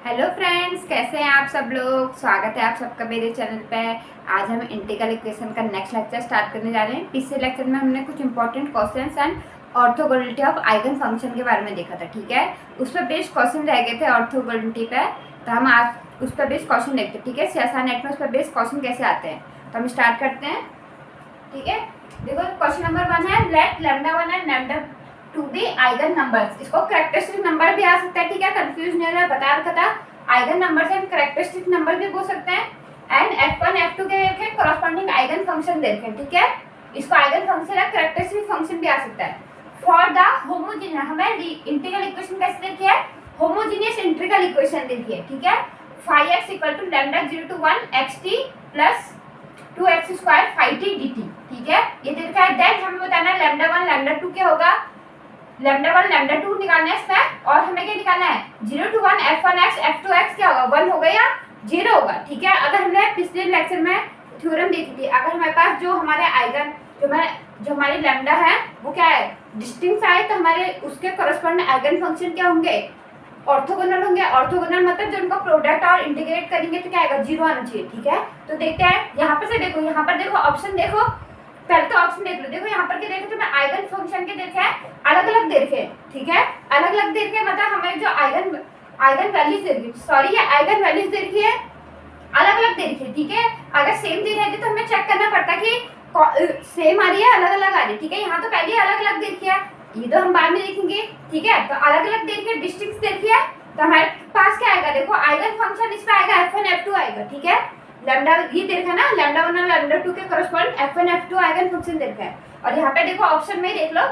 Hello friends, कैसे हैं आप सब लोग। स्वागत है आप सबका मेरे चैनल पे। आज हम इंटीग्रल इक्वेशन का नेक्स्ट लेक्चर स्टार्ट करने जा रहे हैं। पिछले लेक्चर में हमने कुछ important questions and orthogonality of eigen function के बारे में देखा था, ठीक है। उस पर बेस्ड क्वेश्चन रह गए थे ऑर्थोगोनलिटी पे, तो हम आज उस पर बेस्ड क्वेश्चन देखते हैं, ठीक है। CSR नेट में उस पर बेस्ड क्वेश्चन कैसे आते हैं, तो हम स्टार्ट करते हैं, ठीक है। देखो क्वेश्चन नंबर 1 है, let λ1 and λ2 to be eigen numbers. इसको कैरेक्टरिस्टिक नंबर भी आ सकता है, ठीक है, कंफ्यूज नहीं होना, बता रखा था। Eigen numbers and characteristic number भी बोल सकते हैं। एंड f1 f2 के देखें कॉरस्पॉन्डिंग आइगन फंक्शन देखें, ठीक है। इसको आइगन फंक्शन या कैरेक्टरिस्टिक फंक्शन भी आ सकता है। फॉर द होमोजेनियस, हमें इंटीग्रल इक्वेशन कैसे देखी है, होमोजेनियस इंटीग्रल इक्वेशन देखी है, ठीक है। 5x = λ 0 to 1 xt plus 2x² 5t dt, ठीक है। ये देखा है। देन हमें बताना है λ1 λ2 क्या होगा, λ1 λ2 निकालना है इसमें, और हमें क्या निकालना है 0 to 1 f1x f2x क्या होगा, 1 होगा या 0 होगा, ठीक है। अगर हमने पिछले लेक्चर में थ्योरम देखी थी, अगर हमारे पास जो हमारे आइगन जो हमारी लैम्डा है वो क्या है, डिस्टिंक्ट आए, तो हमारे उसके करस्पॉन्डिंग आइगन फंक्शन क्या होंगे, ऑर्थोगोनल होंगे। ऑर्थोगोनल मतलब जो उनका प्रोडक्ट और इंटीग्रेट करेंगे तो क्या आएगा, 0 आना चाहिए, ठीक है। तो देखते हैं यहाँ पर से, देखो यहाँ पर देखो ऑप्शन, देखो पहले तो ऑप्शन देख लो। देखो यहाँ पर के देखे तो मैं आइगन फंक्शन के देखे अलग अलग देखे, ठीक है, अलग अलग देखे, मतलब हमें जो आइगन वैल्यूज देखी, सॉरी ये आइगन वैल्यूज देखी है अलग अलग देखी, ठीक है। अगर सेम दे रही थी तो हमें चेक करना पड़ता कि सेम आ रही है अलग अलग आ रही है, ठीक है। यहाँ तो पहले अलग अलग देखी है, ये तो हम बाद में देखेंगे, ठीक है। तो अलग अलग देखिए, डिस्टिंक्ट देखिए, तो हमारे पास क्या आएगा, देखो आइगन फंक्शन इस पे आएगा f1 f2 आएगा, ठीक है। लैम्डा ये देखा ना, λ1 और λ2 के correspond f1 f2 eigen function देखा है। और यहाँ पे देखो ऑप्शन में देख लो,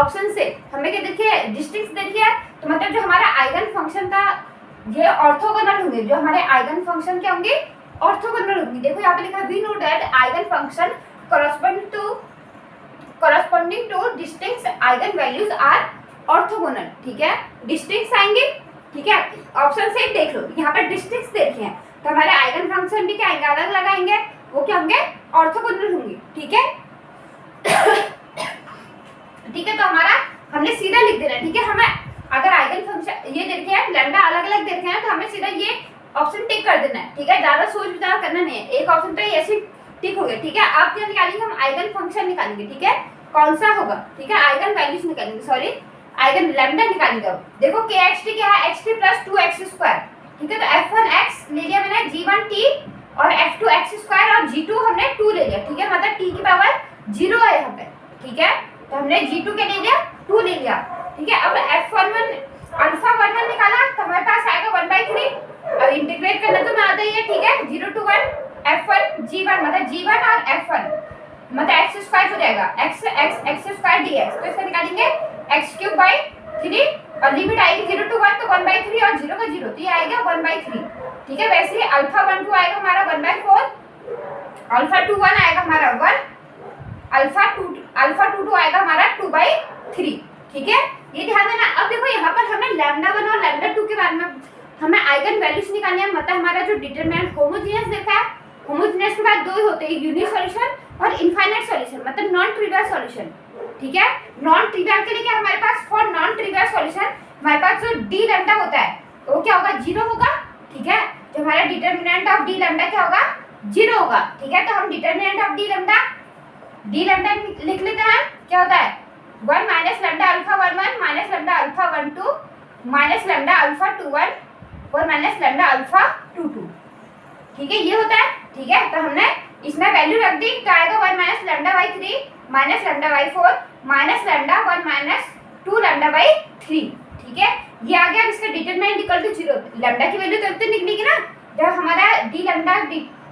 ऑप्शन से हमें क्या देखिए, डिस्टिंक्ट देखिए, तो मतलब जो हमारा आइगन फंक्शन का ये ऑर्थोगोनल होंगे, जो हमारे आइगन फंक्शन क्या होंगे, ऑर्थोगोनल होंगे। देखो यहाँ पे लिखा we know that eigen function corresponding to distinct eigen values are orthogonal, ठीक है। डिस्टिंक्ट आएंगे, ठीक है, ऑप्शन से देख लो, यहाँ पर डिस्टिंक्ट देखे हैं, तो हमारे आइगन फंक्शन भी क्या आएंगे, अलग लगाएंगे, वो क्या होंगे, ऑर्थोगोनल होंगे, ठीक है। ठीक है, तो हमारा हमने सीधा लिख देना, ठीक है। हमें अगर आइगन फंक्शन ये देखे हैं, लैम्डा अलग अलग देखे हैं, तो हमें सीधा ये ऑप्शन टिक कर देना है, ठीक है। ज्यादा सोच विचार करना नहीं है, एक ऑप्शन तो ऐसे टिक हो गया, ठीक है। अब क्या निकालेंगे, हम आइगन फंक्शन निकालेंगे, ठीक है, कौन सा होगा, ठीक है, आइगन वैल्यूज निकालेंगे, सॉरी आइगन लैम्डा निकालेंगे। अब देखो kxt क्या है, xt + 2x², ठीक है। तो f1x ले लिया मैंने, g1t और f2x² और g2 हमने 2 ले लिया, ठीक है, मतलब t की पावर 0 है यहाँ पे, ठीक है। तो हमने g2 के ले लिया, 2 ले लिया, ठीक है। अब f11 अल्फा 11 निकाला, तो हमारे पास आएगा 1/3, और इंटीग्रेट करना तो मैं आता ही है, ठीक है। 0 to 1 f1 g1 मतलब g1 और f1 मतलब x² हो जाएगा, x² dx, तो इसका निकालेंगे x³/3, और लिमिट आएगी 0 to 1 तो 1/3 और 0 का 0, तो ये आएगा 1/3, ठीक है। वैसे ही अल्फा 12 आएगा हमारा 1/4, अल्फा 21 आएगा हमारा 1, अल्फा 22 आएगा हमारा 2/3, ठीक है। ये ध्यान देना। अब देखो यहाँ पर हमने λ1 और λ2 के बारे में हमें आइगन वैल्यूज निकालनी है, मतलब हमारा जो डिटरमिनेंट होमोजेनियस देखा है, होमोजेनियस के बाद दो होते हैं, यूनिक सॉल्यूशन और इनफाइनाइट सॉल्यूशन, मतलब नॉन ट्रिवियल सॉल्यूशन, ठीक है। नॉन ट्रिवियल के लिए क्या हमारे पास, फॉर नॉन ट्रिवियल सॉल्यूशन हमारे पास जो डी लैम्डा होता है वो क्या होगा, 0 होगा, ठीक है। जो हमारा डिटरमिनेंट ऑफ डी लैम्डा क्या होगा, 0 होगा, ठीक है। तो हम डिटरमिनेंट ऑफ डी लैम्डा लिख लेते हैं, क्या होता है 1 - λ अल्फा 11 - λ अल्फा 12 - λ अल्फा 21 और - λ अल्फा 22, ठीक है, ये होता है, ठीक है। तो हमने इसमें वैल्यू रख दी, तो आएगा 1 - λ/3 - λ/4 - λ1 - 2 λ/3, ठीक है। ये आ गया। इसका डिटरमिनेंट इक्वल टू 0, लैम्डा की वैल्यू तब तक निकलेगी ना जब हमारा डी लैम्डा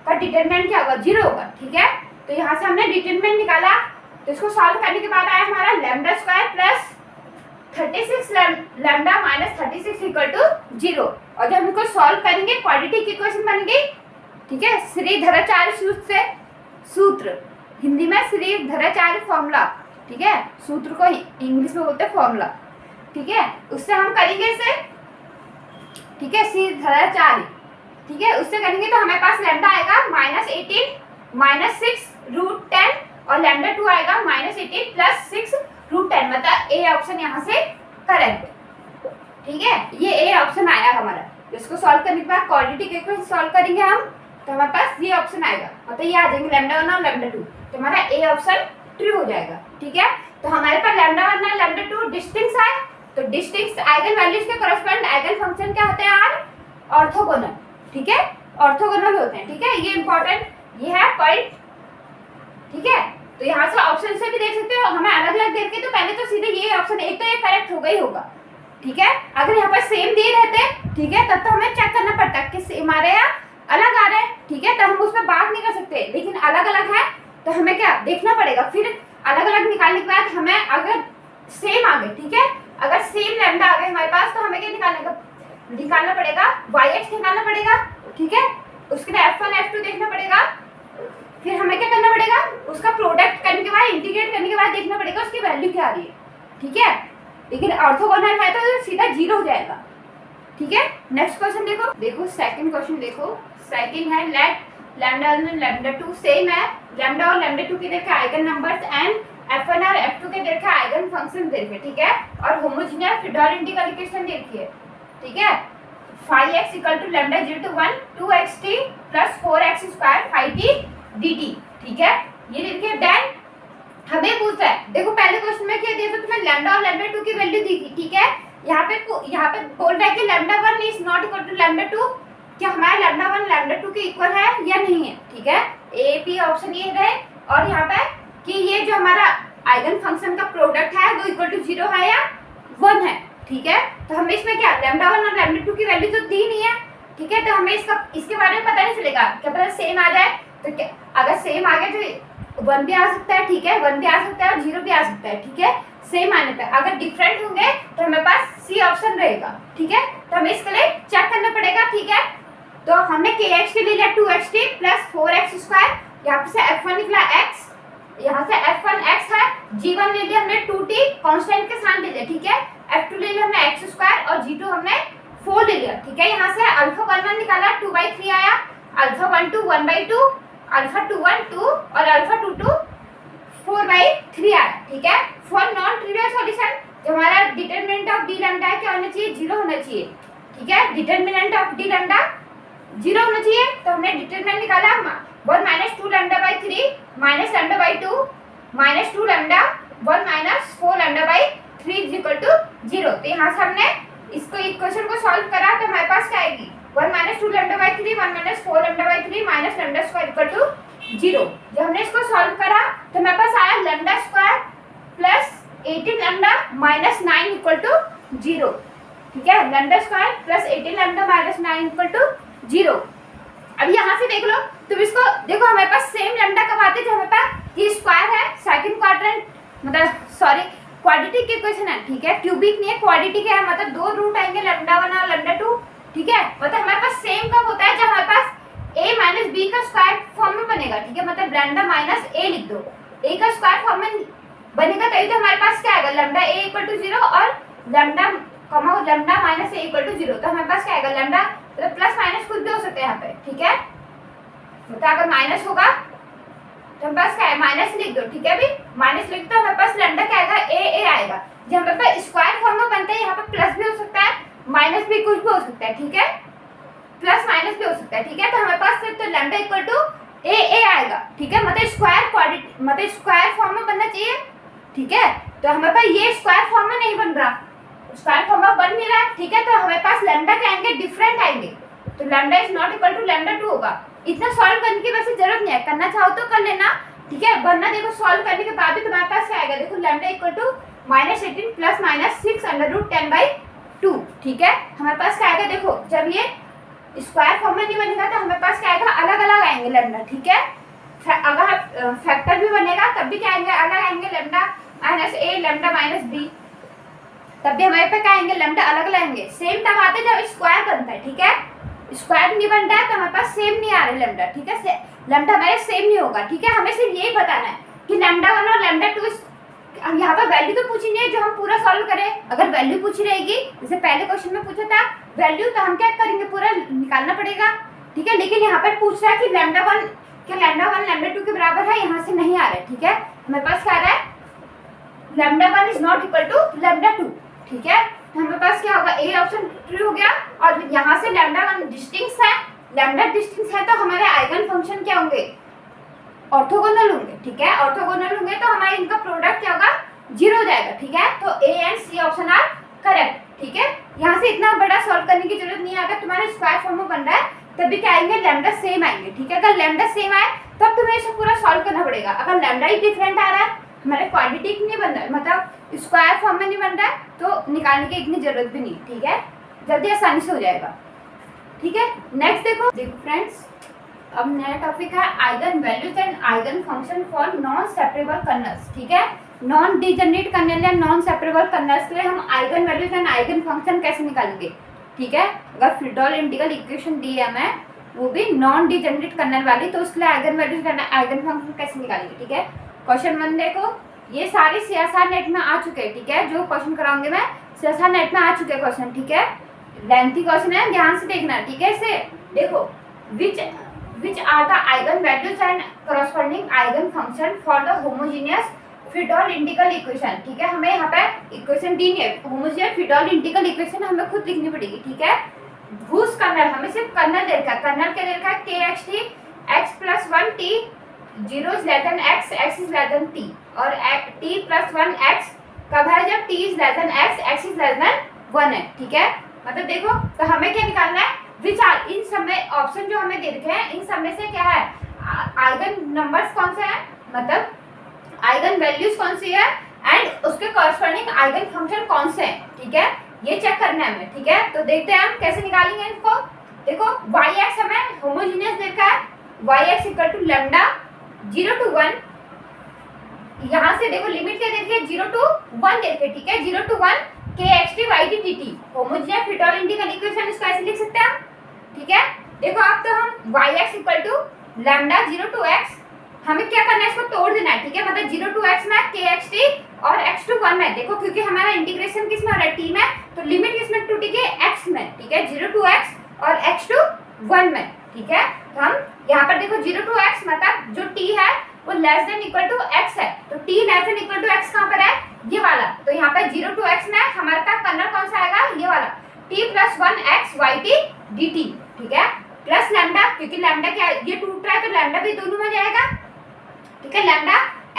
का डिटरमिनेंट क्या होगा, 0 होगा, ठीक है। तो यहाँ से हमने डिटरमिनेंट निकाला, तो इसको सॉल्व करने के बाद आया हमारा λ² प्लस 36 लैम्डा माइनस 36 = 0, और जब हम इसको सॉल्व करेंगे क्वाड्रेटिक इक्वेशन बन गई, ठीक है। श्रीधराचार्य सूत्र हिंदी में श्रीधराचार्य फॉर्मूला, ठीक है, सूत्र को इंग्लिश में बोलते हैं फॉर्मूला, ठीक है। उससे हम करेंगे इसे, ठीक है, श्रीधराचार्य, ठीक है, उससे करेंगे तो हमारे पास लैम्डा आएगा -18 - 6√10 और λ2 आएगा -18 + 6√10, मतलब ए ऑप्शन यहाँ से करेक्ट, ठीक है। ये ए ऑप्शन आया हमारा, इसको सॉल्व करने के बाद क्वाड्रेटिक इक्वेशन सॉल्व करेंगे हम, तो हमारे पास ये ऑप्शन आएगा, मतलब ये आ जाएंगे λ1 और λ2, तो हमारा ए ऑप्शन ट्रू हो जाएगा। ठीक है, तो हमारे पास λ1 और λ2 डिस्टिंक्ट है, तो डिस्टिंक्ट आइगन वैल्यूज के करस्पॉन्ड आइगन फंक्शन क्या होते हैं यार, ऑर्थोगोनल। ठीक है, ऑर्थोगोनल होते हैं। ठीक है, ये इंपॉर्टेंट ये है पॉइंट। ठीक है, तो यहाँ से ऑप्शन से भी देख सकते हो, हमें अलग अलग देख के तो पहले तो सीधे ये ऑप्शन एक तो ये करेक्ट होगा ही होगा। ठीक है, अगर यहाँ पर सेम दिए रहते, ठीक है, तब तो हमें चेक करना पड़ता कि सेम आ रहे हैं अलग आ रहे हैं। ठीक है, तो हम उस पर बात नहीं कर सकते, लेकिन अलग अलग है तो हमें क्या देखना पड़ेगा, फिर अलग अलग निकालने के बाद हमें अगर सेम आ गए, ठीक है, अगर सेम लैम्डा आ गए हमारे पास, तो हमें क्या निकालना पड़ेगा, y(x) निकालना पड़ेगा। ठीक है, उसके लिए f1 f2 देखना पड़ेगा, फिर हमें क्या करना पड़ेगा, उसका प्रोडक्ट करने के बाद, इंटीग्रेट करने के बाद देखना पड़ेगा उसकी वैल्यू क्या आ रही है। ठीक है, लेकिन ऑर्थोगोनल है तो सीधा 0 हो जाएगा। ठीक है, नेक्स्ट क्वेश्चन देखो सेकंड क्वेश्चन देखो, सेकंड है लेट λ1 और λ2 सेम है, लैम्डा और λ2 के देखे आइगन नंबर्स एंड f1 और f2 के देखे आइगन फंक्शन देखे। ठीक है, और होमोजेनियस फ्रीडोर इंटीग्रल इक्वेशन देखिए। ठीक है, 5x = λ0 to 1 2xt + 4x² 5t dt। ठीक है, ये देखिए देन हमें पूछता है, देखो पहले क्वेश्चन में क्या दिया था तुम्हें, लैम्डा और λ2 की वैल्यू दी थी। ठीक है, यहाँ पे बोल रहा है कि λ1 इज नॉट इक्वल टू λ2, क्या हमारा λ1 λ2 के इक्वल है या नहीं है। ठीक है, ए पी ऑप्शन ये रहे, और यहाँ पे कि ये जो हमारा आइगन फंक्शन का प्रोडक्ट है वो इक्वल टू 0 है या 1 है। ठीक है, तो हमें इसमें क्या λ1 और λ2 की वैल्यू तो दी नहीं है। ठीक है, तो हमें इसके बारे में पता नहीं चलेगा, क्या पता सेम आ जाए, तो क्या अगर सेम आ गया तो 1 भी आ सकता है। ठीक है, 1 भी आ सकता है और 0 भी आ सकता है। ठीक है, सेम आने पर, अगर डिफरेंट होंगे तो हमें पास सी ऑप्शन रहेगा। ठीक है, तो हमें इसके लिए चेक करना पड़ेगा। ठीक है, तो हमने kx के लिए लिया 2xt + 4x², यहाँ से f1 निकला x, यहाँ से f1 x है, g1 ले लिया हमने 2t कांस्टेंट के साथ ले लिया। ठीक है, f2 ले लिया हमने x² और g2 हमने 4 ले लिया। ठीक है, यहाँ से α11 निकाला 2/3 आया, α12 1/2, α21 2 और α22 4/3 आया। ठीक है, फॉर नॉन ट्रिवियल सॉल्यूशन जो हमारा डिटरमिनेंट ऑफ d लैम्डा है क्या होना चाहिए, 0 होना चाहिए। ठीक है, डिटरमिनेंट ऑफ d लैम्डा 0 होना चाहिए, तो हमने डिटरमिनेंट निकाला 1 - 2 λ/3 - λ/2 - 2 λ 1 - 4 λ/3 = 0। तो यहाँ से हमने इसको इक्वेशन को सॉल्व करा, तो हमारे पास क्या आएगी, 1 - 2 λ/3 1 - 4 λ/3 - λ² = 0। जब हमने इसको सॉल्व करा तो हमारे पास आया λ² + 18 λ - 9 = 0। ठीक है, λ² + 18 λ - 9 = 0। अब यहाँ से देख लो, तुम इसको देखो, हमारे पास सेम लैम्डा कब आते हैं, जो हमारे पास ये स्क्वायर है, सेकंड क्वाड्रेंट मतलब सॉरी क्वाड्रेटिक इक्वेशन है। ठीक है, क्यूबिक नहीं है, क्वाड्रेटिक है, मतलब 2 रूट आएंगे λ1 और λ2। ठीक है, मतलब हमारे पास सेम कब होता है, जब हमारे पास a - b का स्क्वायर फॉर्म में बनेगा। ठीक है, मतलब λ - a लिख दो, a का स्क्वायर फॉर्म में बनेगा, तभी तो हमारे पास क्या आएगा, λa = 0 और λ - a = 0। तो हमारे पास क्या आएगा, लैम्डा तो प्लस माइनस कुछ भी हो सकता है यहाँ पे। ठीक है, तो अगर माइनस होगा तो हमारे पास क्या है, माइनस लिख दो। ठीक है, अभी माइनस लिख दो, हमारे पास लैम्डा क्या आएगा, ए आएगा। जब हमारे पास स्क्वायर फॉर्म में बनता है, यहाँ पे प्लस भी हो सकता है, माइनस भी कुछ भी हो सकता है। ठीक है, प्लस माइनस भी हो सकता है। ठीक है, तो हमारे पास सिर्फ तो लैम्डा = ए आएगा। ठीक है, मतलब स्क्वायर फॉर्म में बनना चाहिए। ठीक है, तो हमारे पास ये स्क्वायर फॉर्म में नहीं बन रहा, स्क्वायर फॉर्म में बन नहीं रहा है। ठीक है, तो हमारे पास लैम्डा क्या आएंगे, डिफरेंट आएंगे, तो lambda is not equal to λ2 होगा। इतना सॉल्व करने की वैसे जरूरत नहीं है, करना चाहो तो कर लेना। ठीक है, वरना देखो सॉल्व करने के बाद भी तुम्हारे पास क्या आएगा, देखो लैम्डा = -18 + -6√10/2। ठीक है, हमारे पास क्या आएगा, देखो जब ये स्क्वायर फॉर्म में नहीं बनेगा तो हमारे पास क्या आएगा, अलग अलग आएंगे लैम्डा। ठीक है, अगर फैक्टर भी बनेगा तब भी क्या आएंगे, अलग आएंगे, लैम्डा -a लैम्डा -b, तब भी हमारे पे क्या आएंगे, लैम्डा अलग अलग आएंगे। सेम तब आते जब स्क्वायर बनता है। ठीक है, स्क्वायर नहीं बनता है तो हमारे पास सेम नहीं आ रहे लैम्डा। ठीक है, लैम्डा हमारे सेम नहीं होगा। ठीक है, हमें सिर्फ यही बताना है कि λ1 और λ2, यहाँ पर वैल्यू तो पूछी नहीं है जो हम पूरा सॉल्व करें। अगर वैल्यू पूछी रहेगी, जैसे पहले क्वेश्चन में पूछा था वैल्यू, तो हम क्या करेंगे, पूरा निकालना पड़ेगा। ठीक है, लेकिन यहाँ पर पूछ रहा है कि λ1 क्या λ1 λ2 के बराबर है, यहाँ से नहीं आ रहा है। ठीक है, हमारे पास क्या आ रहा है, λ1 इज नॉट इक्वल टू λ2। ठीक है, तो हमारे पास क्या होगा, ए ऑप्शन ट्रू हो गया। और यहाँ से लैम्डा डिस्टिंक्ट है, लैम्डा डिस्टिंक्ट है तो हमारे आइगन फंक्शन क्या होंगे, ऑर्थोगोनल होंगे। ठीक है, ऑर्थोगोनल होंगे तो हमारे इनका प्रोडक्ट क्या होगा, 0 हो जाएगा। ठीक है, तो A and C option are correct. ठीक है, यहाँ से इतना बड़ा सॉल्व करने की जरूरत नहीं है। अगर तुम्हारे स्क्वायर फॉर्म में बन रहा है तभी क्या आएंगे, लैम्डा सेम आएंगे। ठीक है, अगर लैम्डा सेम आए तब तुम्हें इसे पूरा सॉल्व करना पड़ेगा। अगर लैम्डा ही डिफरेंट आ रहा है, हमारे क्वाड्रेटिक नहीं बन रहा है, मतलब स्क्वायर फॉर्म में नहीं बन रहा है, तो निकालने की इतनी जरूरत भी नहीं। ठीक है, जल्दी आसानी से हो जाएगा। ठीक है, नेक्स्ट देखो फ्रेंड्स, अब नया टॉपिक है eigen values and eigen function for non separable colonel's. ठीक है, नॉन डिजनरेट कर्नल या नॉन सेपरेबल कर्नल्स के लिए हम eigen values and eigen function कैसे निकालेंगे। ठीक है, अगर फ्रीडोल इंटीग्रल इक्वेशन दी है मैं, वो भी नॉन डिजनरेट कर्नल वाली, तो उसके लिए eigen values and eigen function कैसे निकालेंगे। ठीक है, क्वेश्चन 1 देखो, ये सारे सीएसआर नेट में आ चुके हैं। ठीक है, जो क्वेश्चन कराऊंगे मैं सीएसआर नेट में आ चुके हैं क्वेश्चन। ठीक है, लेंथी क्वेश्चन है, ध्यान से देखना है। ठीक है, इसे देखो, which are the eigen values and corresponding eigen function for the homogeneous Friedel integral equation। ठीक है, हमें यहाँ पे इक्वेशन दी नहीं है, homogeneous Friedel integral equation हमें खुद लिखनी पड़ेगी। ठीक है, whose कर्नल, हमें सिर्फ कर्नल दे रखा है, कर्नल क्या दे रखा है, kxt x plus 1 t 0 is less than x, x is less than t, और t plus 1 x कब है, जब t is less than x, x is less than 1 है। ठीक है, मतलब देखो, तो हमें क्या निकालना है, विच आर, इन सब में ऑप्शन जो हमें दे रखे हैं, इन सब में से क्या है, आइगन नंबर्स कौन से हैं, मतलब आइगन वैल्यूज कौन सी है, एंड उसके कॉरस्पॉन्डिंग आइगन फंक्शन कौन से हैं। ठीक है, ये चेक करना है हमें। ठीक है, तो देखते हैं हम कैसे निकालेंगे इसको। देखो वाई एक्स हमें होमोजीनियस देखा है, y x equal to lambda 0 to 1, यहाँ से देखो लिमिट क्या देखिए, 0 to 1 देखिए। ठीक है, 0 to 1 kxt yt dt, homogeneous Fredholm integral equation इसको ऐसे लिख सकते हैं हम। ठीक है, देखो अब तो हम yx equal to lambda 0 to x, हमें क्या करना है, इसको तोड़ देना है। ठीक है, मतलब 0 to x में kxt और x to 1 में, देखो क्योंकि हमारा इंटीग्रेशन किस में हो रहा है, t में, तो लिमिट किस में टूटी है, x में। ठीक है, 0 to x और x to 1 में। ठीक है, तो हम यहाँ पर देखो 0 to x मतलब जो t है वो less than equal to x है, तो t less than equal to x कहाँ पर है, ये वाला, तो यहाँ पे 0 to x में हमारे पास कर्नल कौन सा आएगा, ये वाला, t plus 1 x yt dt। ठीक है, प्लस लैम्डा, क्योंकि लैम्डा क्या, ये टूट रहा है तो लैम्डा भी दोनों में जाएगा। ठीक है, लैम्डा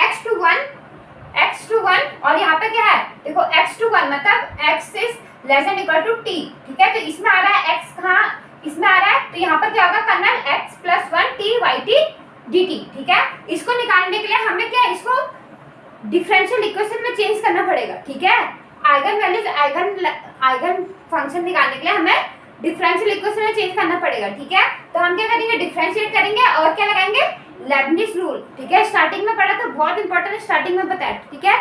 x to 1 और यहाँ पे क्या है, देखो x to 1 मतलब x is less than equal to t। ठीक है, तो इसमें आ रहा है x, कहाँ इसमें आ रहा है, तो यहाँ पर क्या होगा, colonel x plus 1 t yt dt। ठीक है, इसको निकालने के लिए हमें क्या, इसको डिफरेंशियल इक्वेशन में चेंज करना पड़ेगा। ठीक है, आइगन वैल्यूज आइगन फंक्शन निकालने के लिए हमें डिफरेंशियल इक्वेशन में चेंज करना पड़ेगा। ठीक है, तो हम क्या करेंगे, डिफरेंशिएट करेंगे और क्या लगाएंगे, लेबनिज रूल। ठीक है, स्टार्टिंग में पढ़ा तो बहुत इंपॉर्टेंट है, स्टार्टिंग में बताया। ठीक है,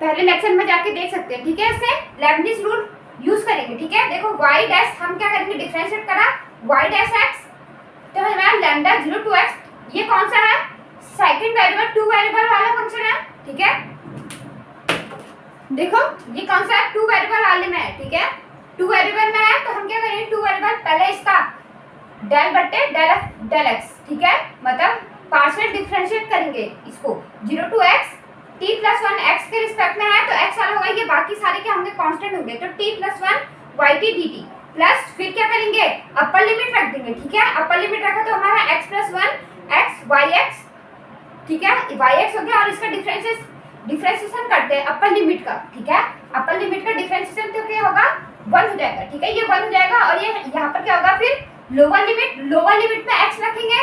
पहले लेक्चर में जाके देख सकते हैं। ठीक है, इससे लेबनिज रूल यूज करेंगे। ठीक है, देखो y डैश हम क्या करेंगे, डिफरेंशिएट करा y डैश x, तो हमारा लैम्डा 0 to x, ये कौन सा है, सेकंड वेरिएबल 2 वेरिएबल वाला फंक्शन है। ठीक है, देखो ये कौन सा है, 2 वेरिएबल वाले में है। ठीक है, 2 वेरिएबल में है तो हम क्या करेंगे, 2 वेरिएबल पहले इसका डेल बट्टे डेल एक्स। ठीक है, मतलब पार्शियल डिफरेंशिएट करेंगे इसको, 0 to x t plus 1 x के रिस्पेक्ट में है तो x वाला होगा, ये बाकी सारे क्या होंगे, कांस्टेंट होंगे, तो t plus 1 yt dt plus फिर क्या करेंगे, अपर लिमिट रख देंगे। ठीक है, अपर लिमिट रखा तो हमारा x plus 1 x yx, ठीक है, yx हो गया, और इसका डिफरेंशिएशन करते हैं अपर लिमिट का। ठीक है, अपर लिमिट का डिफरेंशिएशन तो क्या होगा, 1 हो जाएगा। ठीक है, ये 1 हो जाएगा, और ये यहाँ पर क्या होगा, फिर लोअर लिमिट में x रखेंगे,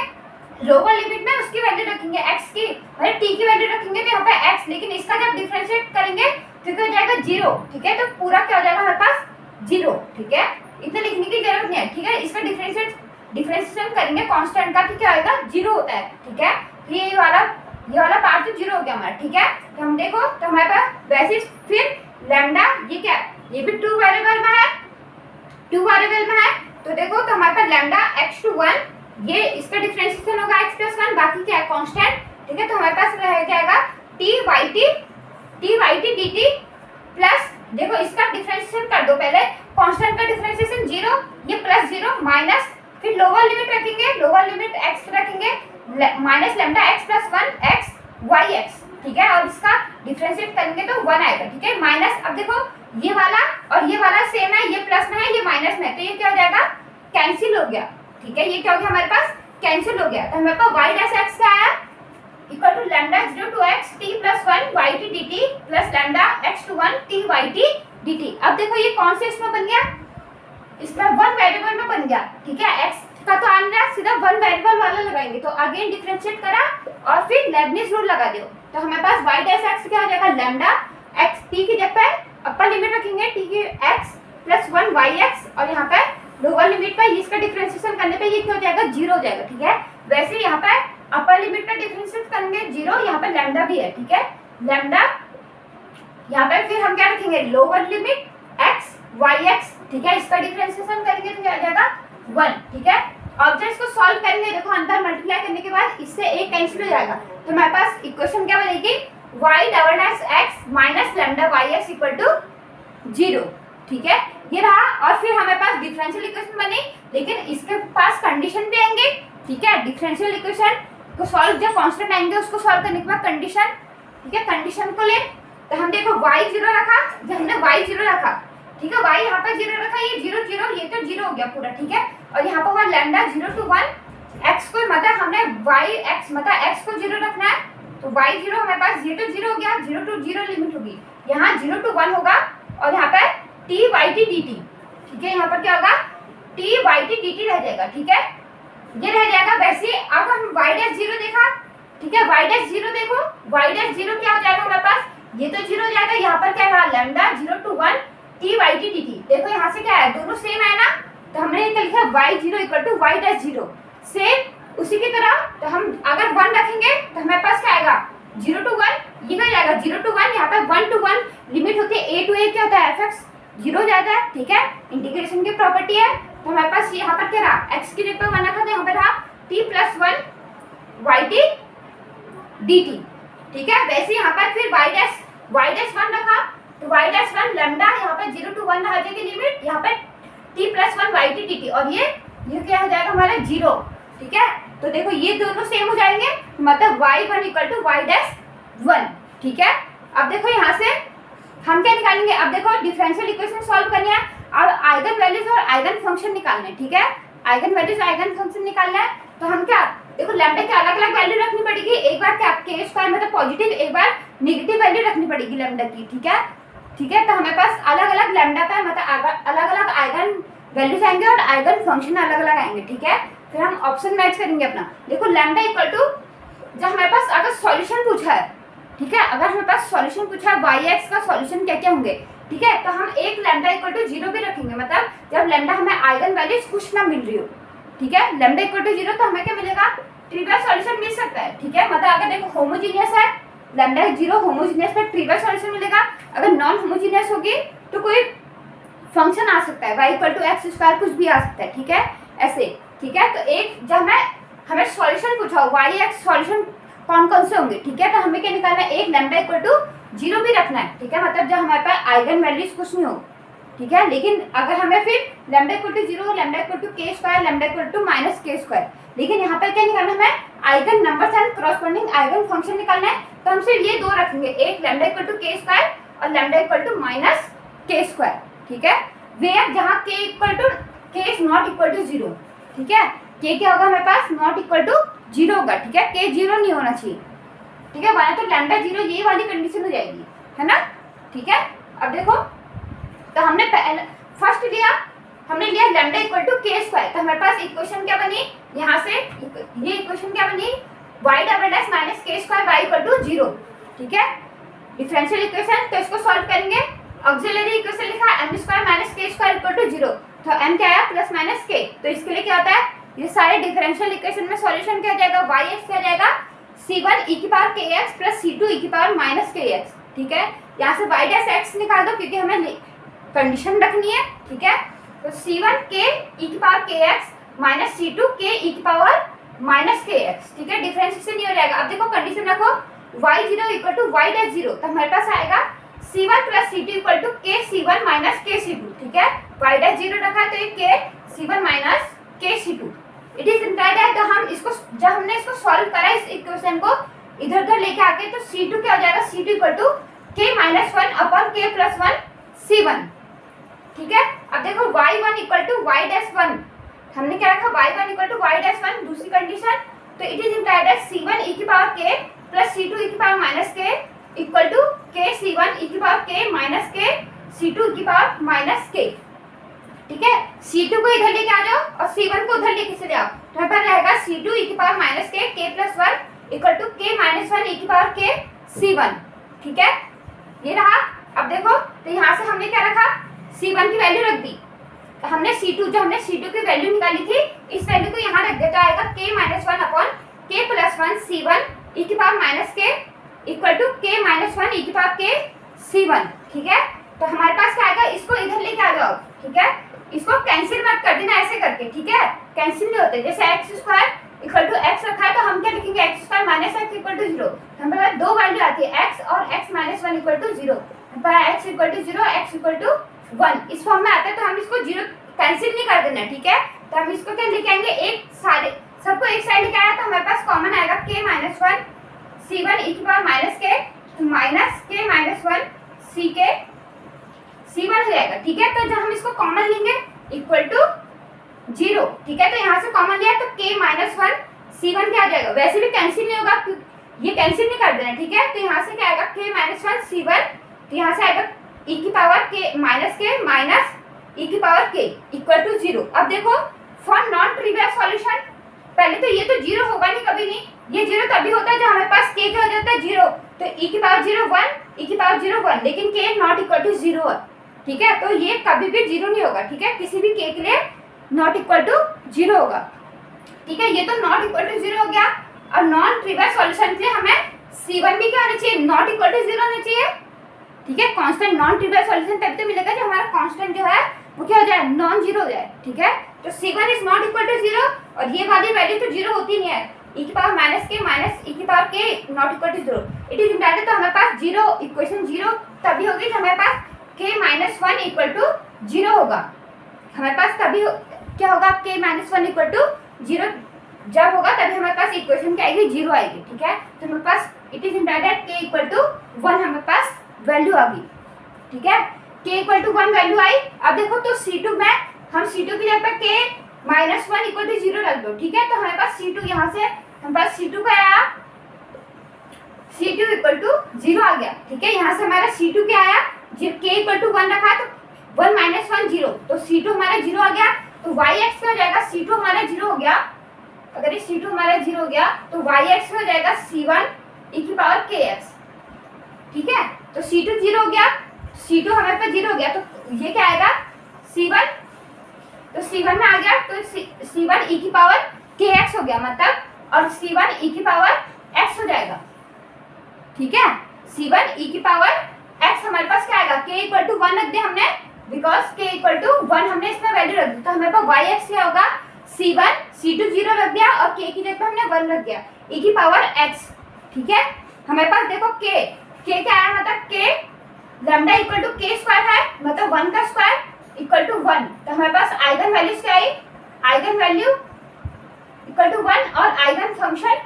लोअर लिमिट में उसकी वैल्यू रखेंगे x की, और t की वैल्यू रखेंगे तो यहाँ पे x, लेकिन इसका जब डिफरेंशिएट करेंगे तो क्या हो जाएगा, 0। ठीक है, तो पूरा क्या हो जाएगा हमारे पास, 0। ठीक है, इतना लिखने की जरूरत नहीं है। ठीक है, इसका डिफरेंशिएशन करेंगे कांस्टेंट का तो क्या आएगा, 0 होता है। ठीक है, ये वाला पार्ट तो 0 हो गया हमारा। ठीक है, तो हम देखो तो हमारे पास वैसे फिर लैम्डा, ये क्या, ये भी 2 वेरिएबल में है, 2 वेरिएबल में है, तो देखो तो हमारे पास लैम्डा x to 1, ये इसका डिफरेंशिएशन होगा x plus 1, बाकी क्या है, कांस्टेंट। ठीक है, तो हमारे पास क्या आएगा, t yt dt प्लस, देखो इसका डिफरेंशिएशन कर दो पहले, कांस्टेंट का डिफरेंशिएशन 0, ये प्लस 0 माइनस, फिर लोअर लिमिट रखेंगे, लोअर लिमिट x रखेंगे, minus lambda x plus 1 x yx। ठीक है, और इसका डिफरेंशिएट करेंगे तो 1 आएगा। ठीक है, माइनस, अब देखो ये वाला और ये वाला सेम है, ये प्लस में है ये माइनस में है, तो ये क्या हो जाएगा कैंसिल हो गया। ठीक है, ये क्या हो गया हमारे पास कैंसिल हो गया। तो हमारे पास y डैश x क्या आया equal to lambda x to x t plus 1 yt dt plus lambda x to 1 t yt dt। अब देखो ये कौन से इसमें बन गया, इसमें वन वेरिएबल में बन गया। ठीक है, x का तो आना सीधा वन वेरिएबल वाला लगाएंगे, तो अगेन डिफरेंशिएट करा और फिर लेबनिज रूल लगा दियो। तो हमारे पास y डैश x क्या हो जाएगा लैम्डा x t की जगह पे अपर लिमिट रखेंगे t की x प्लस 1 yx और यहाँ पे लोअर लिमिट पर इसका डिफरेंशिएशन करने पे ये क्या हो जाएगा 0 हो जाएगा। ठीक है, वैसे यहाँ पे अपर लिमिट का डिफरेंशिएट करेंगे 0, यहाँ पे लैम्डा भी है। ठीक है, लैम्डा यहाँ पे फिर हम क्या रखेंगे लोअर लिमिट x yx। ठीक है, इसका डिफरेंशिएशन करेंगे तो क्या हो जाएगा 1। ठीक है, ऑब्जेक्ट्स को सॉल्व करेंगे, देखो अंदर मल्टीप्लाई करने के बाद इससे एक कैंसिल हो जाएगा, तो हमारे पास इक्वेशन क्या बनेगी y double dash x minus lambda yx equal to 0। ठीक है, ये रहा। और फिर हमारे पास डिफरेंशियल इक्वेशन बनी, लेकिन इसके पास कंडीशन भी आएंगे। ठीक है, डिफरेंशियल इक्वेशन को सॉल्व जब कांस्टेंट आएंगे उसको सॉल्व करने के बाद कंडीशन। ठीक है, कंडीशन को ले तो हम देखो y 0 रखा, जब हमने y 0 रखा, ठीक है y यहाँ पर 0 रखा, ये 0 0 ये तो 0 हो गया पूरा। ठीक है, और यहाँ पर हुआ लैम्डा 0 टू 1 x को मतलब हमने y x मतलब x को 0 रखना है, तो y 0 हमारे पास 0 to 0 हो गया, 0 to 0 लिमिट होगी, यहाँ 0 to 1 होगा और यहाँ पर t yt dt। ठीक है, यहाँ पर क्या होगा t yt dt रह जाएगा। ठीक है, ये रह जाएगा। वैसे अब हम y डैश 0 देखा, ठीक है y डैश 0 देखो, y डैश 0 क्या हो जाएगा हमारे पास, ये तो 0 हो जाएगा, यहाँ पर क्या रहा lambda 0 to 1 t yt dt। देखो यहाँ से क्या है दोनों सेम है ना, तो हमने ये लिखा y 0 equal to y dash 0 same उसी की तरह। तो हम अगर 1 रखेंगे तो हमारे पास क्या आएगा 0 to 1, ये क्या जाएगा 0 to 1, यहाँ पर 1 to 1 लिमिट होती है, a to a क्या होता है fx 0 हो जाता है। ठीक है, इंटीग्रेशन की प्रॉपर्टी है। तो हमारे पास यहाँ पर क्या रहा x की जगह पर 1 रखा, तो यहाँ पर रहा t प्लस 1 yt dt। ठीक है, वैसे यहाँ पर फिर y डैश 1 रखा, तो y डैश 1 लैम्डा यहाँ पर 0 to 1 रह जाएगी लिमिट, यहाँ पर t प्लस 1 yt dt और ये क्या हो जाएगा हमारा 0। ठीक है, तो देखो ये दोनों सेम हो जाएंगे, मतलब y1 equal to y dash 1। ठीक है, अब देखो यहाँ से हम क्या निकालेंगे, अब देखो डिफरेंशियल इक्वेशन सॉल्व करनी है और आइगन वैल्यूज और आइगन फंक्शन निकालने। ठीक है, आइगन वैल्यूज आइगन फंक्शन निकालना है, तो हम क्या देखो लैम्डा की अलग अलग वैल्यू रखनी पड़ेगी, एक बार क्या के स्क्वायर मतलब पॉजिटिव, एक बार नेगेटिव वैल्यू रखनी पड़ेगी लैम्डा की। ठीक है, ठीक है, तो हमारे पास अलग अलग लैम्डा का मतलब अलग अलग आइगन वैल्यूज आएंगे और आइगन फंक्शन अलग अलग आएंगे। ठीक है, फिर हम ऑप्शन मैच करेंगे अपना। देखो लैम्डा इक्वल टू जब हमारे पास अगर सॉल्यूशन पूछा है, ठीक है, अगर हमारे पास सॉल्यूशन पूछा है yx का सॉल्यूशन क्या क्या होंगे, ठीक है, तो हम एक लैम्डा इक्वल टू 0 भी रखेंगे, मतलब जब लैम्डा हमें आइगन वैल्यूज कुछ ना मिल रही हो। ठीक है, लैम्डा इक्वल टू 0 तो हमें क्या मिलेगा ट्रिवियल सॉल्यूशन मिल सकता है। ठीक है, मतलब अगर देखो होमोजीनियस है लैम्डा 0 होमोजीनियस पर ट्रिवियल सॉल्यूशन मिलेगा, अगर नॉन होमोजीनियस होगी तो कोई फंक्शन आ सकता है y equal to x square कुछ भी आ सकता है। ठीक है, ऐसे। ठीक है, तो एक जब हमें सॉल्यूशन पूछा हो y x सॉल्यूशन कौन कौन से होंगे, ठीक है, तो हमें क्या निकालना है एक लैम्डा इक्वल टू 0 भी रखना है। ठीक है, मतलब जब हमारे पास आइगन वैल्यूज कुछ नहीं हो। ठीक है, लेकिन अगर हमें फिर lambda equal to 0 lambda equal to k square lambda equal to minus k square, लेकिन यहाँ पर क्या निकालना है हमें eigen numbers and corresponding eigen function निकालना है, तो हम सिर्फ ये दो रखेंगे, एक lambda equal to k square और lambda equal to minus k square. ठीक है, वेयर जहाँ k equal to k is not equal to 0। ठीक है, के क्या होगा हमारे पास नॉट इक्वल टू 0 होगा। ठीक है, के 0 नहीं होना चाहिए। ठीक है, वरना तो लैम्डा 0 ये वाली कंडीशन हो जाएगी, है ना। ठीक है, अब देखो तो हमने फर्स्ट लिया, हमने लिया lambda equal to k square, तो हमारे पास इक्वेशन क्या बनी, यहाँ से ये इक्वेशन क्या बनी y double dash minus k square y equal to 0। ठीक है, डिफरेंशियल इक्वेशन, तो इसको सॉल्व करेंगे। ऑक्सिलरी इक्वेशन लिखा m square minus k square equal to 0, तो m क्या आया प्लस माइनस के, तो इसके लिए क्या होता है ये सारे डिफरेंशियल इक्वेशन में सॉल्यूशन क्या हो जाएगा yx क्या जाएगा c1 e की power kx plus c2 e की पावर माइनस kx। ठीक है, यहाँ से y डैश x निकाल दो क्योंकि हमें कंडीशन रखनी है। ठीक है, तो c1 k e की power kx minus c2 k e की पावर माइनस kx। ठीक है, डिफरेंशिएशन नहीं हो जाएगा। अब देखो कंडीशन रखो y0 equal to y dash 0, तो हमारे पास आएगा c1 plus c2 equal to k c1 minus k c2। ठीक है, y डैश 0 रखा है तो ये k c1 minus k c2 it is implied है। तो हम इसको जब हमने इसको सॉल्व करा इस इक्वेशन को इधर उधर लेके आके, तो c2 क्या हो जाएगा c2 equal to k minus 1 upon k plus 1 C1, ठीक है। अब देखो y1 equal to y dash 1, हमने क्या रखा y1 equal to y dash 1, दूसरी कंडीशन, तो it is implied as C1 e की power k plus C2 e की power minus k equal to k C1 e की power k minus k C2 e की power minus k, ठीक है। C2 को इधर लेके आ जाओ और C1 को उधर लेके चले आओ, तो यहाँ पर रहेगा C2 e की power minus k plus 1 equal to k minus 1 e की पावर k C1, ठीक है, ये रहा। अब देखो तो यहाँ से हमने क्या रखा, C1 की वैल्यू रख दी, तो हमने C2 जो हमने C2 की वैल्यू निकाली थी इस वैल्यू को यहाँ रख दिया, तो आएगा k minus 1 upon k plus 1 C1 e की power minus k equal to k minus 1 e की पावर k C1, ठीक है। तो हमारे पास क्या आएगा, इसको इधर लेके आ जाओ, ठीक है, इसको कैंसिल मत कर देना ऐसे करके, ठीक है, कैंसिल नहीं होते। जैसे x square equal to x रखा है तो हम क्या लिखेंगे, x square minus x equal to 0, हमारे पास दो वैल्यू आती है एक्स और x minus 1 equal to 0, x equal to 0 x equal to 1 इस फॉर्म में आता है, तो हम इसको 0 कैंसिल नहीं कर देना, ठीक है। तो हम इसको क्या लिख आएंगे, एक सारे सबको एक साइड लेके आया तो हमारे पास कॉमन आएगा k माइनस 1 C1 e की power minus k minus k minus 1 C k C1 हो जाएगा, ठीक है। तो जब हम इसको कॉमन लेंगे इक्वल टू 0, ठीक है, तो यहाँ से कॉमन लिया तो k माइनस 1 C1 क्या आ जाएगा, वैसे भी कैंसिल नहीं होगा, ये कैंसिल नहीं कर देना, ठीक है। तो यहाँ से क्या आएगा k माइनस 1 C1, तो यहाँ से आएगा e की पावर k माइनस e की पावर k इक्वल टू 0। अब देखो फॉर नॉन ट्रिवियल सॉल्यूशन, पहले तो ये तो 0 होगा नहीं, कभी नहीं, ये 0 तभी होता है जब हमारे पास k क्या हो जाता है 0, तो e की पावर 0 1 e की पावर 0 1, लेकिन k नॉट इक्वल टू 0 है, ठीक है, तो ये कभी भी 0 नहीं होगा, ठीक है, किसी भी k के लिए नॉट इक्वल टू 0 होगा, ठीक है। ये तो नॉट इक्वल टू 0 हो गया, और नॉन ट्रिवियल सॉल्यूशन के लिए हमें C1 भी क्या होना चाहिए, नॉट इक्वल टू 0 होना चाहिए, ठीक है। कांस्टेंट नॉन ट्रिवियल सॉल्यूशन तभी तो मिलेगा जब हमारा कांस्टेंट जो है वो क्या हो जाए, नॉन जीरो हो जाए, ठीक है। तो C1 is not equal to 0, और ये वाली वैल्यू तो 0 होती नहीं है, e की power minus k minus e की power k not equal to 0, it is implied, तो हमारे पास 0 इक्वेशन 0 तभी होगी जब हमारे पास k माइनस 1 इक्वल टू 0 होगा, हमारे पास तभी क्या होगा, k माइनस 1 इक्वल टू 0 जब होगा तभी हमारे पास इक्वेशन क्या आएगी, 0 आएगी, ठीक है। तो हमारे पास it is implied k equal to 1 हमारे पास वैल्यू आ गई, ठीक है, k इक्वल टू 1 वैल्यू आई। अब देखो तो C2 में हम C2 की जगह पे k माइनस 1 इक्वल टू 0 रख दो, ठीक है, तो हमारे पास C2 यहाँ से हमारे पास C2 का आया, C2 इक्वल टू 0 आ गया, ठीक है। यहाँ से हमारा C2 क्या आया, k इक्वल टू 1 रखा तो 1 माइनस 1 0, तो C2 हमारा 0 आ गया, तो yx क्या हो जाएगा, C2 हमारा 0 हो गया, अगर ये C2 हमारा 0 हो गया तो yx हो जाएगा C1 e की पावर kx, ठीक है। तो C2 0 हो गया, C2 हमारे पास 0 हो गया, तो ये क्या आएगा C1, तो C1 में आ गया, तो C1 e की पावर kx हो गया मतलब, और C1 e की पावर x हो जाएगा, ठीक है। C1 e की पावर x हमारे पास क्या आएगा, k इक्वल टू 1 रख दिया हमने, बिकॉज k इक्वल टू 1 हमने इसमें वैल्यू रख दी, तो हमारे पास yx क्या होगा, C1 C2 0 रख दिया और k की जगह हमने 1 रख दिया, e की पावर x, ठीक है। हमारे पास देखो k क्या आया, मतलब k lambda equal to k square है, मतलब 1 का स्क्वायर इक्वल टू 1, तो हमारे पास आइगन वैल्यूज क्या आई, आइगन वैल्यू इक्वल टू 1 और आइगन फंक्शन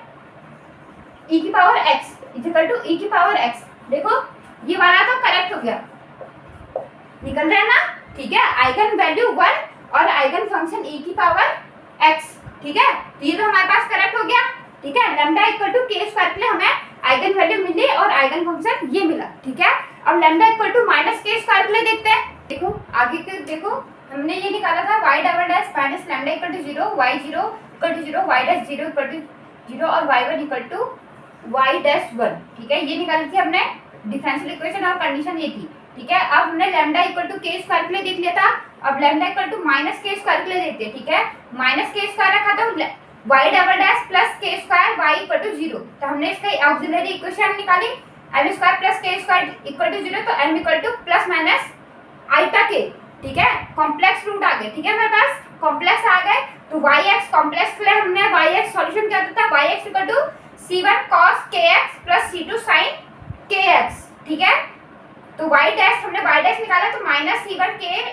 e की power x equal to e की पावर x। देखो ये वाला तो करेक्ट हो गया, निकल रहा है ना, ठीक है, आइगन वैल्यू 1 और आइगन फंक्शन e की पावर x, ठीक है, तो ये तो हमारे पास करेक्ट हो गया, ठीक है। Lambda equal to k square के लिए हमें आइगन वैल्यू मिली और आइगन फंक्शन ये मिला, ठीक है। अब lambda equal to minus k square के लिए देखते हैं, देखो आगे के देखो हमने ये निकाला था y double dash minus lambda equal to 0 y 0 equal to 0 y dash 0 equal to 0 और y1 equal to y dash 1, ठीक है, ये निकाली थी हमने डिफरेंशियल इक्वेशन और कंडीशन ये थी, ठीक है। अब हमने lambda equal to k square के लिए देख लिया था, अब lambda equal to minus k square के लिए देखते हैं, ठीक है। माइनस k स्क्वायर रखा तो y double dash plus k square y equal to 0, तो हमने इसका ऑक्सिलरी इक्वेशन निकाली m square plus k square equal to 0, तो m equal to plus minus iota k, ठीक है, कॉम्प्लेक्स रूट आ गए, ठीक है, मेरे पास कॉम्प्लेक्स आ गए, तो yx कॉम्प्लेक्स के लिए हमने yx सॉल्यूशन क्या होता था, yx equal to c1 cos kx plus c2 sin kx, ठीक है। तो y डैश हमने y डैश निकाला तो minus c1 k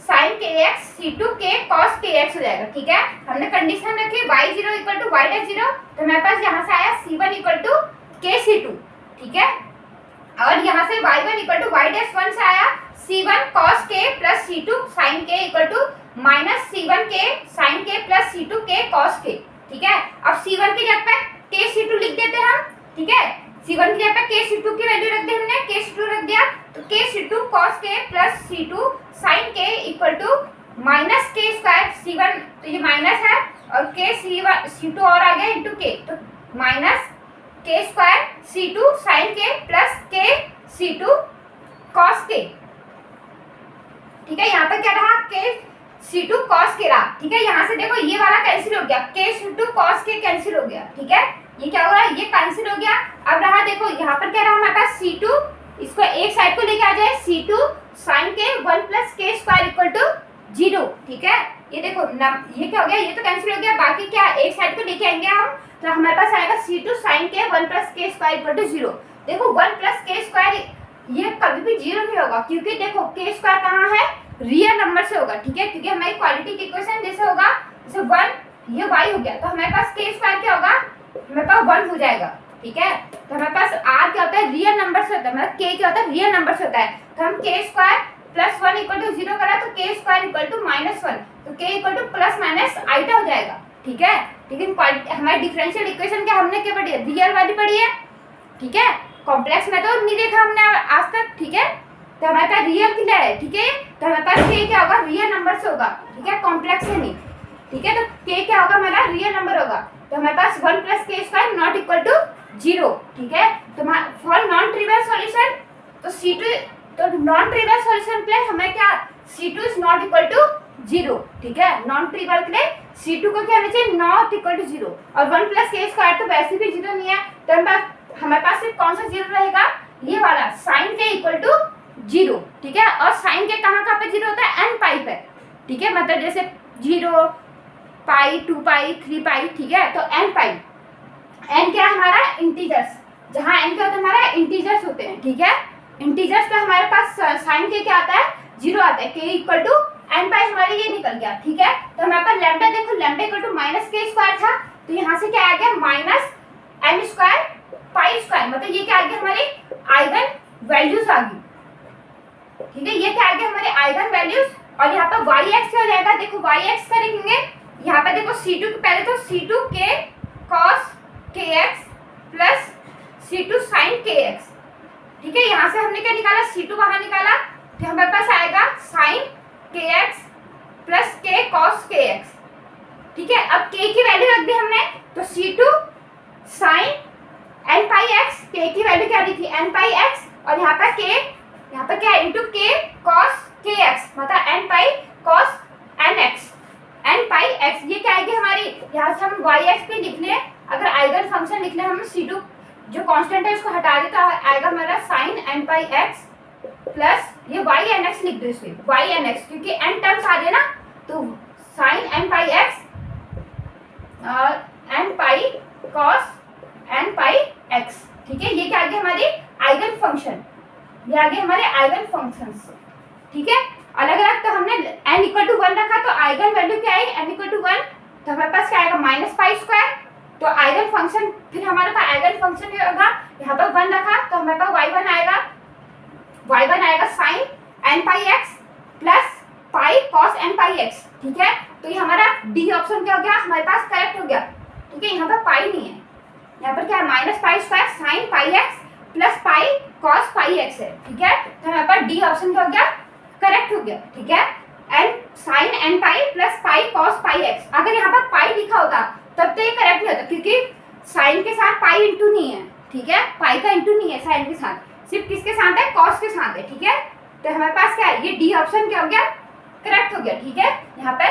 sin kx c2 k cos kx हो जाएगा, ठीक है। हमने कंडीशन रखी y0 equal to y dash 0, तो हमारे पास यहाँ से आया c1 equal to k c2, ठीक है। और यहाँ से y1 equal to y dash 1 से आया c1 cos k plus c2 sin k equal to minus c1 k sin k plus c2 k cos k। ठीक है, अब c1 की जगह पे k c2 लिख देते हैं हम। ठीक है, c1 की जगह पे k c2 की वैल्यू रख दी हमने, k c2 रख दिया तो k c2 cos k plus c2 sin k equal to minus k square c1 तो ये माइनस है और k c2 और आ गया इंटू k तो minus k square c2 sin k plus k c2 cos k। ठीक है, यहाँ पे क्या रहा k c2 cos k रहा। ठीक है, यहाँ से देखो ये वाला कैंसिल हो गया, k c2 cos k cancel हो गया। ठीक है, ये क्या हो रहा है, ये कैंसिल हो गया। अब रहा देखो यहाँ पर क्या रहा हमारे पास c2, इसको एक साइड को लेके आ जाए c2 sin k 1 plus k square equal to 0। ठीक है, ये देखो ये क्या हो गया, ये तो कैंसिल हो गया, बाकी क्या एक साइड को लेके आएंगे हम तो हमारे पास आएगा c2 sin k 1 plus k square equal to 0। देखो 1 प्लस k स्क्वायर ये कभी भी 0 नहीं होगा, क्योंकि देखो k स्क्वायर कहाँ है, रियल नंबर से होगा। ठीक है, क्योंकि हमारी क्वालिटी की इक्वेशन जैसे होगा जैसे 1 ये y हो गया तो हमारे पास k स्क्वायर क्या होगा, हमारे पास 1 हो जाएगा। ठीक है, तो हमारे पास r क्या होता है, रियल नंबर से होता है, मतलब k क्या होता है, रियल नंबर से होता है। तो हम k square plus 1 equal to 0 करा तो k square equal to minus 1 तो k equal to plus minus iota हो जाएगा। ठीक है, लेकिन हमारी डिफरेंशियल इक्वेशन क्या हमने क्या पढ़ी है, रियल वाली पढ़ी है। ठीक है, कॉम्प्लेक्स में तो नहीं देखा हमने आज तक। ठीक है, तो हमारे पास रियल क्लियर है। ठीक है, तो हमारे पास k क्या होगा, रियल नंबर से होगा। ठीक है, कॉम्प्लेक्स से नहीं। ठीक है, तो k क्या होगा, हमारा रियल नंबर होगा तो हमारे पास 1 plus k square not equal to 0। ठीक है, तो फॉर नॉन ट्रिवियल सॉल्यूशन तो c2 तो नॉन ट्रिवियल सॉल्यूशन के लिए हमें क्या c2 is not equal to 0। ठीक है, नॉन ट्रिवियल के लिए c2 को क्या होना चाहिए, नॉट इक्वल टू 0 और 1 प्लस k स्क्वायर तो वैसे भी 0 नहीं है तो हमारे पास सिर्फ कौन सा 0 रहेगा, ये वाला sin k इक्वल टू 0। ठीक है, और sin k कहाँ पे 0 होता है, n पाई पे। ठीक है, मतलब जैसे 0 पाई 2 पाई 3 पाई। ठीक है, तो n पाई, n क्या है हमारा इंटीजर्स, जहाँ n क्या होता है हमारा इंटीजर्स होते हैं। ठीक है, इंटीजर्स पे हमारे पास sin k क्या आता है, 0 आता है, k equal to n pi हमारे ये निकल गया। ठीक है, तो हमारे पास लैम्डा देखो, lambda equal to minus k square था तो यहाँ से क्या आ गया minus n square pi square, मतलब ये क्या आ गया, हमारी आइगन वैल्यूज आ गई। ठीक है, ये क्या आ गया, हमारे आइगन वैल्यूज। और यहाँ पर वाई एक्स क्या हो जाएगा, देखो वाई एक्स का लिखेंगे यहाँ पे देखो c2 पहले तो c2 k cos kx plus c2 sin kx। ठीक है, यहाँ से हमने क्या निकाला, c2 बाहर निकाला तो हमारे पास आएगा sin kx plus k cos kx। ठीक है, अब k की वैल्यू रख दी हमने तो c2 sin n पाई x, k की वैल्यू क्या दी थी n पाई x और यहाँ पर k, यहाँ पर क्या इंटू k cos kx, मतलब n पाई cos nx, n पाई x। ये क्या आएगी हमारी, यहाँ से हम yx पे लिख ले, अगर आइगन फंक्शन लिखना है हम c2 जो कांस्टेंट है उसको हटा दे तो आएगा हमारा sin n पाई x प्लस ये y nx लिख दो इसमें, y nx क्योंकि n टर्म्स आ गए ना तो sin n पाई x और n पाई cos n पाई x। ठीक है, ये क्या आ गया हमारी आइगन फंक्शन, ये आ गए हमारे आइगन फंक्शंस। ठीक है, अलग अलग तो हमने n इक्वल टू 1 रखा तो आइगन वैल्यू क्या आएगी n इक्वल टू 1 तो हमारे पास क्या आएगा माइनस पाई स्क्वायर। तो आइगन फंक्शन फिर हमारे पास आइगन फंक्शन क्या होगा, यहाँ पर 1 रखा तो हमारे पास y1 आएगा, y1 आएगा sin n पाई x plus pi cos n पाई x। ठीक है, तो ये हमारा डी ऑप्शन क्या हो गया, हमारे पास करेक्ट हो गया। ठीक है, यहाँ पर पाई नहीं है, यहाँ पर क्या है माइनस पाई स्क्वायर sin पाई x प्लस पाई cos पाई x है। ठीक है, तो हमारे पास डी ऑप्शन क्या हो गया, करेक्ट हो गया। ठीक है, n sin n pi plus pi cos पाई x, अगर यहाँ पर पाई लिखा होता तब तो ये करेक्ट नहीं होता क्योंकि साइन के साथ पाई इंटू नहीं है। ठीक है, पाई का इंटू नहीं है साइन के साथ, सिर्फ किसके साथ है, cos के साथ है। ठीक है, तो हमारे पास क्या है, ये डी ऑप्शन क्या हो गया, करेक्ट हो गया। ठीक है, यहाँ पे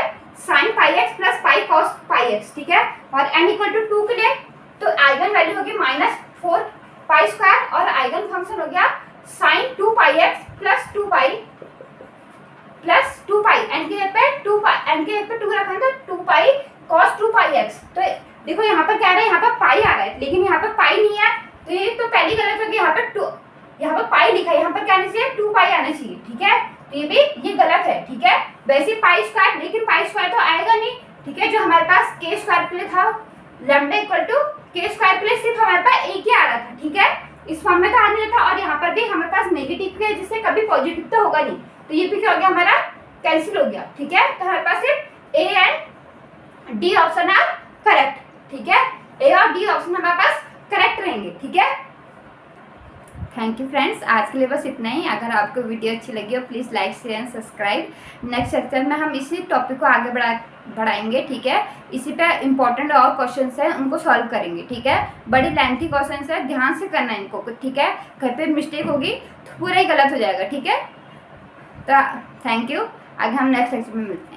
sin पाई x प्लस पाई cos पाई x। ठीक है, और n इक्वल टू 2 के लिए तो आइगन वैल्यू होगी -4 पाई स्क्वायर और आइगन फंक्शन हो गया sin 2 पाई x प्लस 2 पाई n के जगह पे 2 पाई, n के जगह पे 2 रखा है तो 2 पाई cos 2 पाई x। तो देखो यहाँ पर क्या आ रहा है, यहाँ पर पाई आ रहा है लेकिन यहाँ पर पाई नहीं है तो ये तो पहली गलत होगी, यहाँ पर 2, यहाँ पर पाई लिखा है, यहाँ पर क्या आना चाहिए 2 पाई आना चाहिए। ठीक है, तो ये भी ये गलत है। ठीक है, वैसे पाई स्क्वायर, लेकिन पाई स्क्वायर तो आएगा नहीं। ठीक है, जो हमारे पास k स्क्वायर के लिए था lambda equal to k square के लिए सिर्फ हमारे पास एक ही आ रहा था। ठीक है, इस फॉर्म में तो आ नहीं था, और यहाँ पर भी हमारे पास नेगेटिव है जिससे कभी पॉजिटिव तो होगा नहीं, तो ये भी क्या हो गया हमारा, कैंसिल हो गया। ठीक है, तो हमारे पास सिर्फ A and D option are correct. ठीक है, ए और डी ऑप्शन हमारे पास करेक्ट रहेंगे। ठीक है, थैंक यू फ्रेंड्स, आज के लिए बस इतना ही। अगर आपको वीडियो अच्छी लगी हो please like share and subscribe. Next lecture में हम इसी टॉपिक को आगे बढ़ाएंगे। ठीक है, इसी पे इम्पोर्टेंट और क्वेश्चंस हैं उनको सॉल्व करेंगे। ठीक है, बड़ी लेंथी क्वेश्चंस है, ध्यान से करना है इनको। ठीक है, घर पे मिस्टेक होगी तो पूरा ही गलत हो जाएगा। ठीक है, तो थैंक यू, आगे हम नेक्स्ट लेक्चर में मिलते हैं।